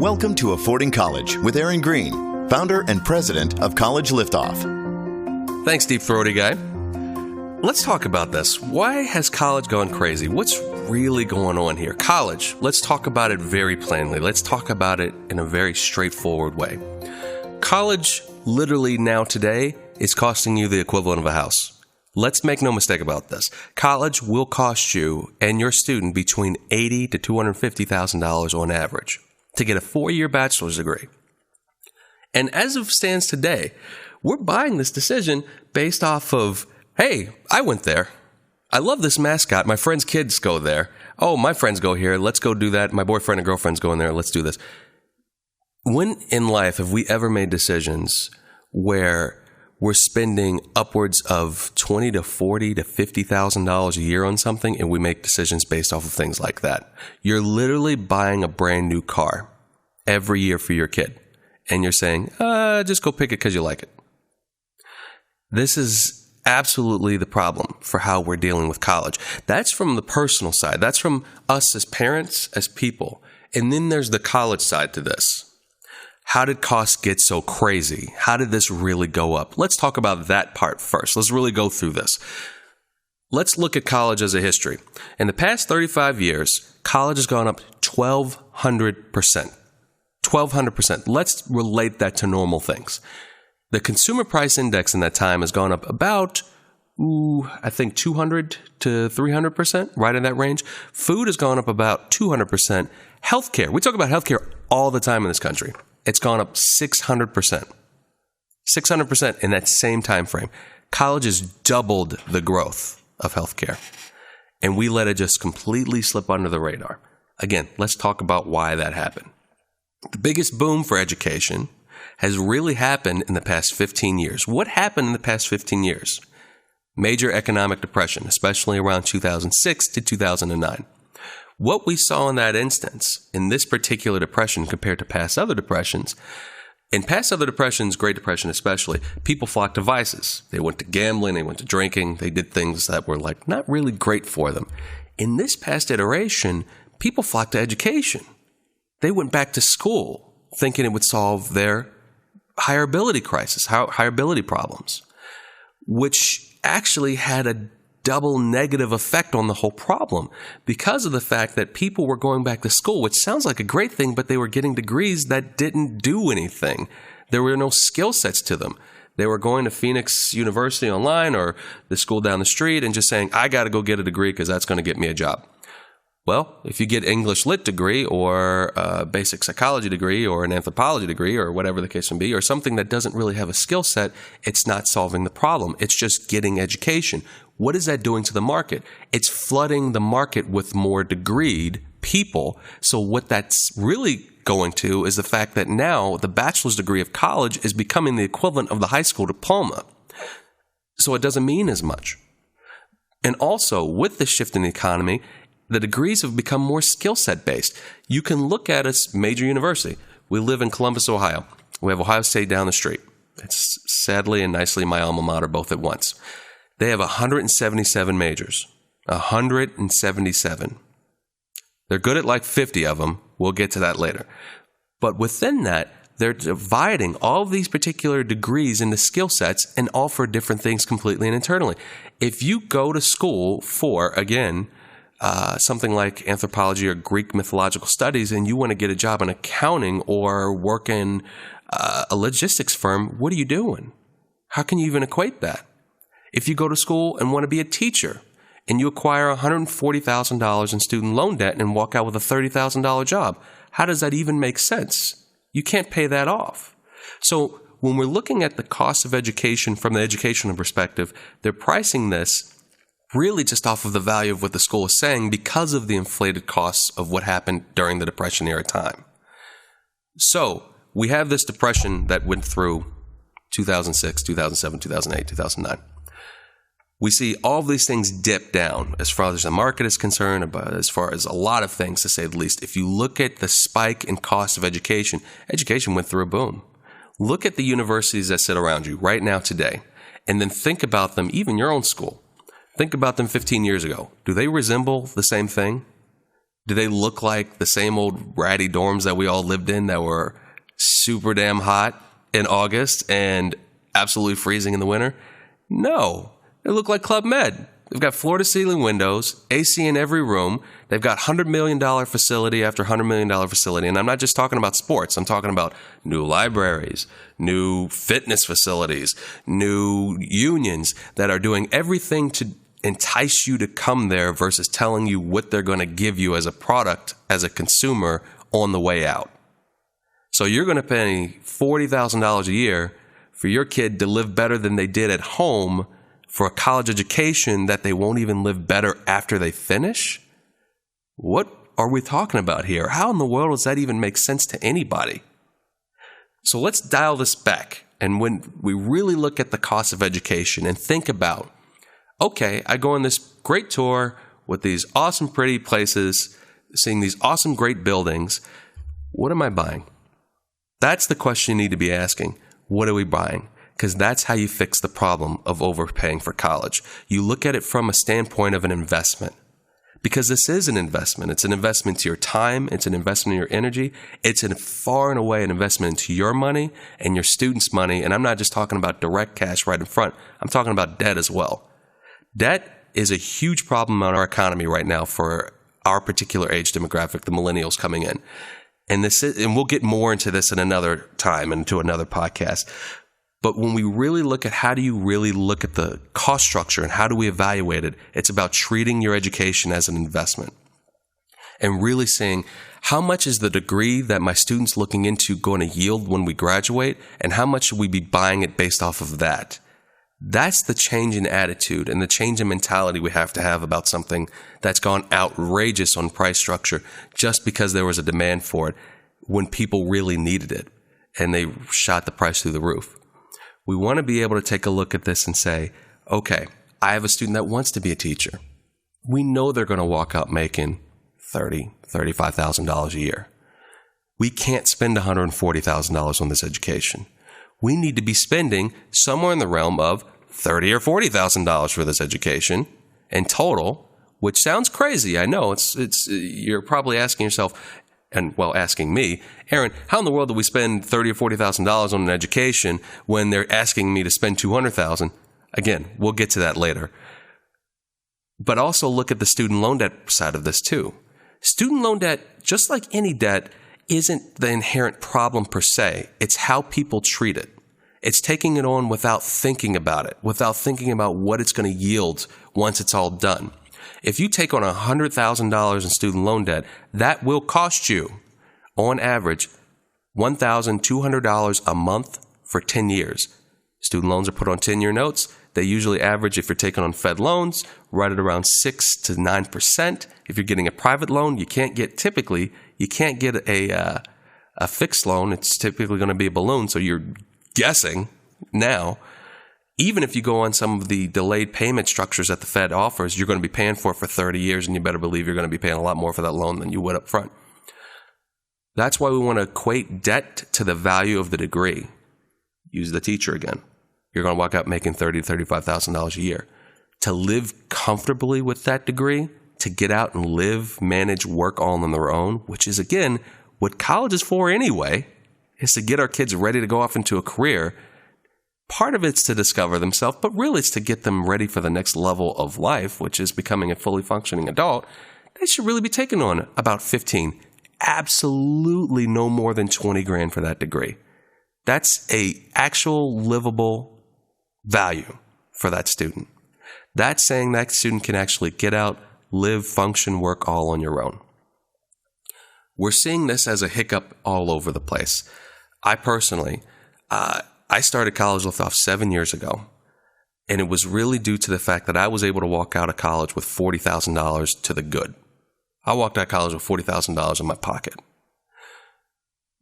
Welcome to Affording College with Aaron Greene, founder and president of College Liftoff. Thanks, Deep Throaty Guy. Let's talk about this. Why has college gone crazy? What's really going on here? College, let's talk about it very plainly. Let's talk about it in a very straightforward way. College, literally now today, is costing you the equivalent of a house. Let's make no mistake about this. College will cost you and your student between $80,000 to $250,000 on average to get a 4-year bachelor's degree. And as it stands today, we're buying this decision based off of, hey, I went there. I love this mascot. My friend's kids go there. Oh, my friends go here. Let's go do that. My boyfriend and girlfriend's going there. Let's do this. When in life have we ever made decisions where we're spending upwards of $20,000 to $40,000 to $50,000 a year on something, and we make decisions based off of things like that? You're literally buying a brand new car every year for your kid, and you're saying, just go pick it because you like it. This is absolutely the problem for how we're dealing with college. That's from the personal side. That's from us as parents, as people. And then there's the college side to this. How did costs get so crazy? How did this really go up? Let's talk about that part first. Let's really go through this. Let's look at college as a history. In the past 35 years, college has gone up 1,200%. 1,200%. Let's relate that to normal things. The consumer price index in that time has gone up about, I think 200 to 300%, right in that range. Food has gone up about 200%. Healthcare, we talk about healthcare all the time in this country. It's gone up 600%. 600% in that same time frame. College has doubled the growth of healthcare. And we let it just completely slip under the radar. Again, let's talk about why that happened. The biggest boom for education has really happened in the past 15 years. What happened in the past 15 years? Major economic depression, especially around 2006 to 2009. What we saw in that instance, in this particular depression compared to past other depressions, in past other depressions, Great Depression especially, people flocked to vices. They went to gambling, they went to drinking, they did things that were like not really great for them. In this past iteration, people flocked to education. They went back to school thinking it would solve their higher ability crisis, higher ability problems, which actually had a double negative effect on the whole problem because of the fact that people were going back to school, which sounds like a great thing, but they were getting degrees that didn't do anything. There were no skill sets to them. They were going to Phoenix University online or the school down the street and just saying, I got to go get a degree because that's going to get me a job. Well, if you get English Lit degree or a basic psychology degree or an anthropology degree or whatever the case may be, or something that doesn't really have a skill set, it's not solving the problem. It's just getting education. What is that doing to the market? It's flooding the market with more degreed people. So what that's really going to is the fact that now the bachelor's degree of college is becoming the equivalent of the high school diploma. So it doesn't mean as much. And also, with the shift in the economy, the degrees have become more skill set based. You can look at a major university. We live in Columbus, Ohio. We have Ohio State down the street. It's sadly and nicely my alma mater both at once. They have 177 majors. 177. They're good at like 50 of them. We'll get to that later. But within that, they're dividing all of these particular degrees into skill sets and offer different things completely and internally. If you go to school for, again, something like anthropology or Greek mythological studies, and you want to get a job in accounting or work in a logistics firm, what are you doing? How can you even equate that? If you go to school and want to be a teacher and you acquire $140,000 in student loan debt and walk out with a $30,000 job, how does that even make sense? You can't pay that off. So when we're looking at the cost of education from the educational perspective, they're pricing this really just off of the value of what the school is saying because of the inflated costs of what happened during the Depression era time. So we have this depression that went through 2006, 2007, 2008, 2009. We see all of these things dip down as far as the market is concerned, about as far as a lot of things, to say the least. If you look at the spike in cost of education, education went through a boom. Look at the universities that sit around you right now today, and then think about them, even your own school. Think about them 15 years ago. Do they resemble the same thing? Do they look like the same old ratty dorms that we all lived in that were super damn hot in August and absolutely freezing in the winter? No. They look like Club Med. They've got floor-to-ceiling windows, AC in every room. They've got $100 million facility after $100 million facility. And I'm not just talking about sports. I'm talking about new libraries, new fitness facilities, new unions that are doing everything to entice you to come there versus telling you what they're going to give you as a product, as a consumer, on the way out. So you're going to pay $40,000 a year for your kid to live better than they did at home for a college education that they won't even live better after they finish? What are we talking about here? How in the world does that even make sense to anybody? So let's dial this back. And when we really look at the cost of education and think about, okay, I go on this great tour with these awesome, pretty places, seeing these awesome, great buildings. What am I buying? That's the question you need to be asking. What are we buying? Because that's how you fix the problem of overpaying for college. You look at it from a standpoint of an investment. Because this is an investment. It's an investment into your time. It's an investment in your energy. It's far and away an investment into your money and your students' money. And I'm not just talking about direct cash right in front. I'm talking about debt as well. Debt is a huge problem in our economy right now for our particular age demographic, the millennials coming in. And we'll get more into this in another time, into another podcast. But when we really look at how do you really look at the cost structure and how do we evaluate it, it's about treating your education as an investment and really saying, how much is the degree that my student's looking into going to yield when we graduate, and how much should we be buying it based off of that? That's the change in attitude and the change in mentality we have to have about something that's gone outrageous on price structure just because there was a demand for it when people really needed it and they shot the price through the roof. We want to be able to take a look at this and say, okay, I have a student that wants to be a teacher. We know they're going to walk out making $30,000, $35,000 a year. We can't spend $140,000 on this education. We need to be spending somewhere in the realm of $30,000 or $40,000 for this education in total, which sounds crazy. I know it's you're probably asking yourself, and well, asking me, Aaron, how in the world do we spend $30,000 or $40,000 on an education when they're asking me to spend $200,000? Again, we'll get to that later. But also look at the student loan debt side of this too. Student loan debt, just like any debt, isn't the inherent problem per se. It's how people treat it. It's taking it on without thinking about it, without thinking about what it's going to yield once it's all done. If you take on $100,000 in student loan debt, that will cost you, on average, $1,200 a month for 10 years. Student loans are put on 10-year notes. They usually average, if you're taking on Fed loans, right at around 6 to 9%. If you're getting a private loan, you can't get a fixed loan. It's typically going to be a balloon, so you're guessing now. Even if you go on some of the delayed payment structures that the Fed offers, you're going to be paying for it for 30 years, and you better believe you're going to be paying a lot more for that loan than you would up front. That's why we want to equate debt to the value of the degree. Use the teacher again. You're going to walk out making $30,000 to $35,000 a year. To live comfortably with that degree, to get out and live, manage, work all on their own, which is, again, what college is for anyway, is to get our kids ready to go off into a career. Part of it's to discover themselves, but really it's to get them ready for the next level of life, which is becoming a fully functioning adult. They should really be taking on about 15. Absolutely no more than 20 grand for that degree. That's a actual livable value for that student. That's saying that student can actually get out, live, function, work all on your own. We're seeing this as a hiccup all over the place. I personally, I started College Liftoff 7 years ago, and it was really due to the fact that I was able to walk out of college with $40,000 to the good. I walked out of college with $40,000 in my pocket.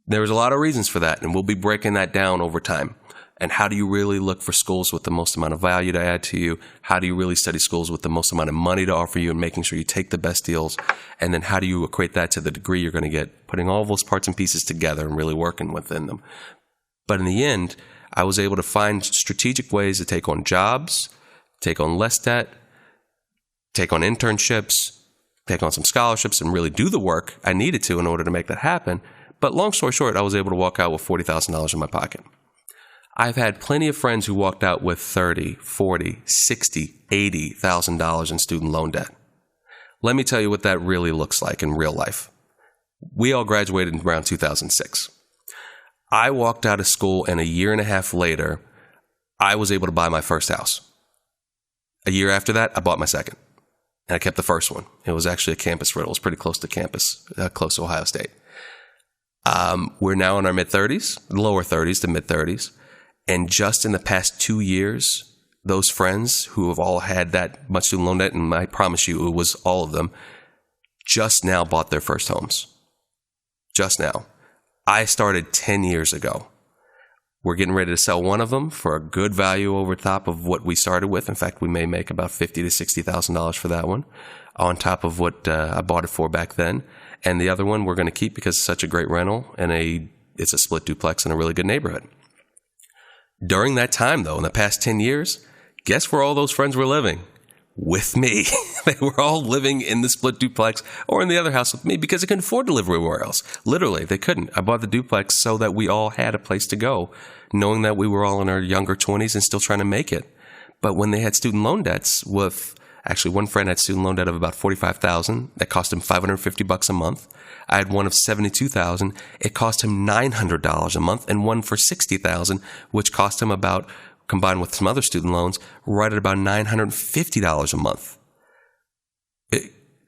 There was a lot of reasons for that, and we'll be breaking that down over time. And how do you really look for schools with the most amount of value to add to you? How do you really study schools with the most amount of money to offer you and making sure you take the best deals? And then how do you equate that to the degree you're going to get, putting all those parts and pieces together and really working within them? But in the end, I was able to find strategic ways to take on jobs, take on less debt, take on internships, take on some scholarships and really do the work I needed to in order to make that happen. But long story short, I was able to walk out with $40,000 in my pocket. I've had plenty of friends who walked out with $30,000, $40,000, $60,000, $80,000 in student loan debt. Let me tell you what that really looks like in real life. We all graduated in around 2006. I walked out of school, and a year and a half later, I was able to buy my first house. A year after that, I bought my second. And I kept the first one. It was actually a campus rental. It was pretty close to campus, close to Ohio State. We're now in our mid-30s, lower 30s to mid-30s. And just in the past 2 years, those friends who have all had that much student loan debt, and I promise you it was all of them, just now bought their first homes. Just now. I started 10 years ago. We're getting ready to sell one of them for a good value over top of what we started with. In fact, we may make about $50,000 to $60,000 for that one, on top of what I bought it for back then. And the other one we're going to keep because it's such a great rental, and it's a split duplex in a really good neighborhood. During that time, though, in the past 10 years, guess where all those friends were living? With me. They were all living in the split duplex or in the other house with me because they couldn't afford to live anywhere else. Literally, they couldn't. I bought the duplex so that we all had a place to go, knowing that we were all in our younger 20s and still trying to make it. But when they had student loan debts actually, one friend had student loan debt of about $45,000. That cost him $550 a month. I had one of $72,000. It cost him $900 a month, and one for $60,000, which cost him about, combined with some other student loans, right at about $950 a month.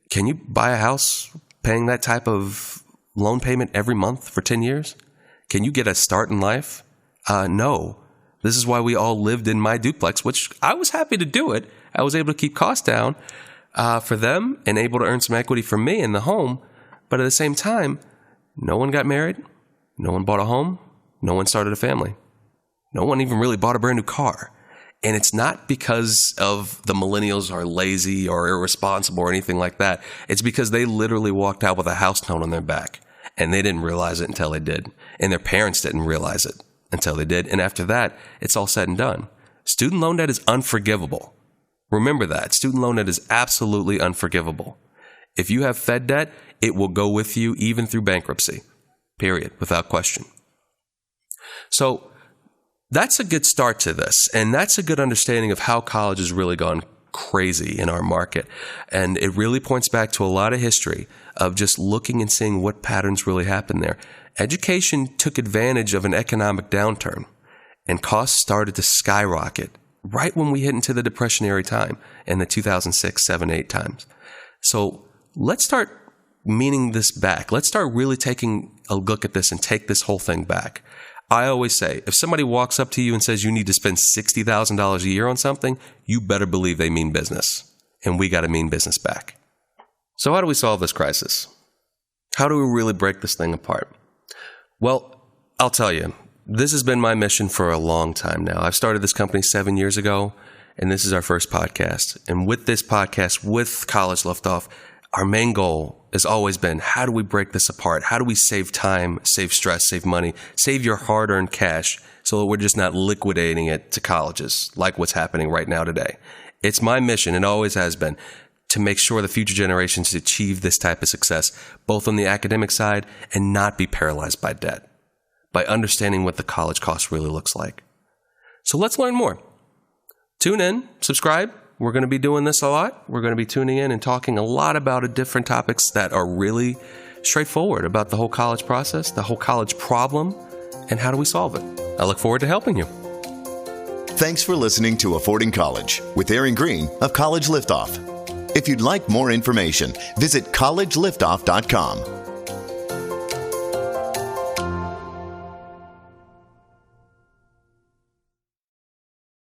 Can you buy a house paying that type of loan payment every month for 10 years? Can you get a start in life? No. This is why we all lived in my duplex, which I was happy to do it. I was able to keep costs down for them and able to earn some equity for me in the home. But at the same time, no one got married. No one bought a home. No one started a family. No one even really bought a brand new car. And it's not because of the millennials are lazy or irresponsible or anything like that. It's because they literally walked out with a house note on their back. And they didn't realize it until they did. And their parents didn't realize it until they did. And after that, it's all said and done. Student loan debt is unforgivable. Remember that. Student loan debt is absolutely unforgivable. If you have Fed debt, it will go with you even through bankruptcy. Period. Without question. So that's a good start to this. And that's a good understanding of how college has really gone crazy in our market. And it really points back to a lot of history of just looking and seeing what patterns really happen there. Education took advantage of an economic downturn, and costs started to skyrocket right when we hit into the depressionary time in the 2006, 7, 8 times. So let's start meaning this back. Let's start really taking a look at this and take this whole thing back. I always say, if somebody walks up to you and says you need to spend $60,000 a year on something, you better believe they mean business. And we got to mean business back. So how do we solve this crisis? How do we really break this thing apart? Well, I'll tell you, this has been my mission for a long time now. I've started this company 7 years ago, and this is our first podcast. And with this podcast, with College Liftoff, our main goal has always been, how do we break this apart? How do we save time, save stress, save money, save your hard-earned cash so that we're just not liquidating it to colleges like what's happening right now today? It's my mission, and always has been, to make sure the future generations achieve this type of success, both on the academic side and not be paralyzed by debt, by understanding what the college cost really looks like. So let's learn more. Tune in, subscribe. We're going to be doing this a lot. We're going to be tuning in and talking a lot about different topics that are really straightforward about the whole college process, the whole college problem, and how do we solve it. I look forward to helping you. Thanks for listening to Affording College with Aaron Greene of College Liftoff. If you'd like more information, visit collegeliftoff.com.